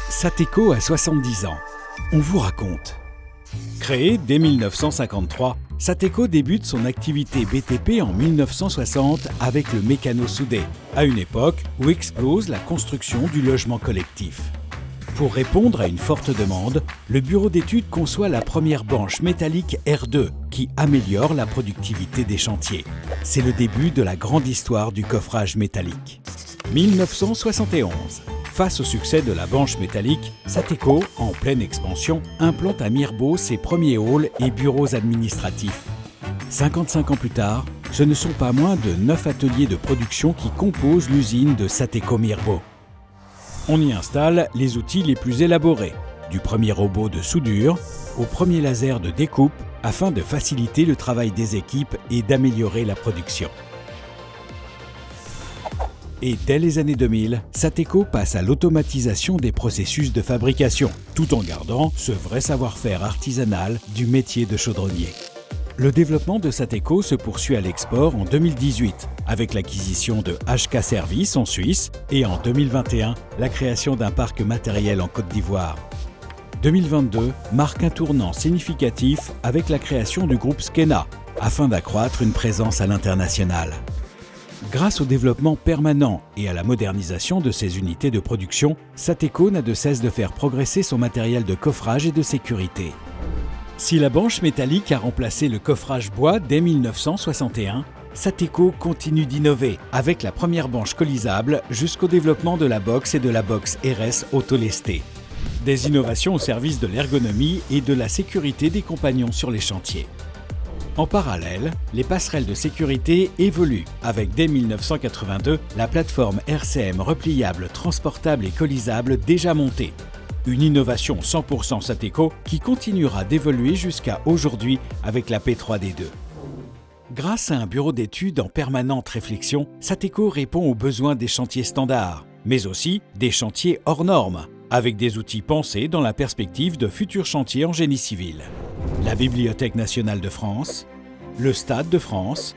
Sateco a 70 ans. On vous raconte. Créé dès 1953, Sateco débute son activité BTP en 1960 avec le mécano-soudé, à une époque où explose la construction du logement collectif. Pour répondre à une forte demande, le bureau d'études conçoit la première banche métallique R2 qui améliore la productivité des chantiers. C'est le début de la grande histoire du coffrage métallique. 1971. Face au succès de la banche métallique, Sateco, en pleine expansion, implante à Mirbeau ses premiers halls et bureaux administratifs. 55 ans plus tard, ce ne sont pas moins de 9 ateliers de production qui composent l'usine de Sateco Mirbeau. On y installe les outils les plus élaborés, du premier robot de soudure au premier laser de découpe, afin de faciliter le travail des équipes et d'améliorer la production. Et dès les années 2000, Sateco passe à l'automatisation des processus de fabrication, tout en gardant ce vrai savoir-faire artisanal du métier de chaudronnier. Le développement de Sateco se poursuit à l'export en 2018, avec l'acquisition de HK Service en Suisse et en 2021, la création d'un parc matériel en Côte d'Ivoire. 2022 marque un tournant significatif avec la création du groupe Skena, afin d'accroître une présence à l'international. Grâce au développement permanent et à la modernisation de ses unités de production, Sateco n'a de cesse de faire progresser son matériel de coffrage et de sécurité. Si la banche métallique a remplacé le coffrage bois dès 1961, Sateco continue d'innover avec la première banche collisable jusqu'au développement de la box et de la box RS auto-lestée. Des innovations au service de l'ergonomie et de la sécurité des compagnons sur les chantiers. En parallèle, les passerelles de sécurité évoluent avec dès 1982 la plateforme RCM repliable, transportable et collisable déjà montée. Une innovation 100% Sateco qui continuera d'évoluer jusqu'à aujourd'hui avec la P3D2. Grâce à un bureau d'études en permanente réflexion, Sateco répond aux besoins des chantiers standards, mais aussi des chantiers hors normes, avec des outils pensés dans la perspective de futurs chantiers en génie civil. La Bibliothèque nationale de France, le Stade de France,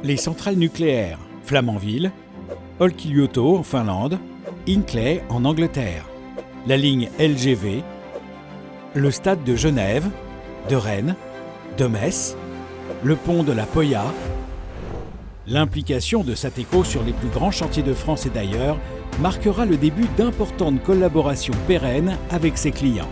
les centrales nucléaires Flamanville, Olkiluoto en Finlande, Hinkley en Angleterre, la ligne LGV, le Stade de Genève, de Rennes, de Metz, le pont de la Poya. L'implication de Sateco sur les plus grands chantiers de France et d'ailleurs marquera le début d'importantes collaborations pérennes avec ses clients.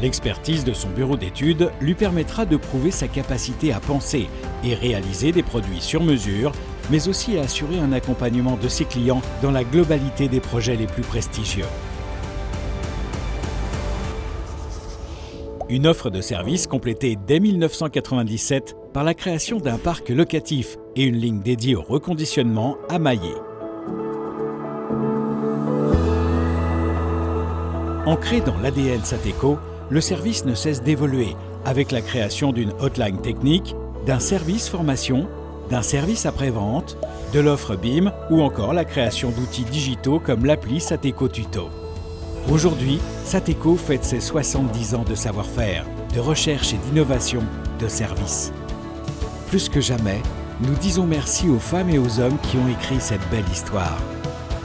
L'expertise de son bureau d'études lui permettra de prouver sa capacité à penser et réaliser des produits sur mesure, mais aussi à assurer un accompagnement de ses clients dans la globalité des projets les plus prestigieux. Une offre de service complétée dès 1997 par la création d'un parc locatif et une ligne dédiée au reconditionnement à Maillé. Ancré dans l'ADN Sateco, le service ne cesse d'évoluer avec la création d'une hotline technique, d'un service formation, d'un service après-vente, de l'offre BIM ou encore la création d'outils digitaux comme l'appli Sateco Tuto. Aujourd'hui, Sateco fête ses 70 ans de savoir-faire, de recherche et d'innovation, de service. Plus que jamais, nous disons merci aux femmes et aux hommes qui ont écrit cette belle histoire.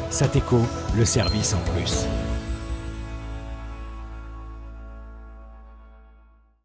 Sateco, le service en plus.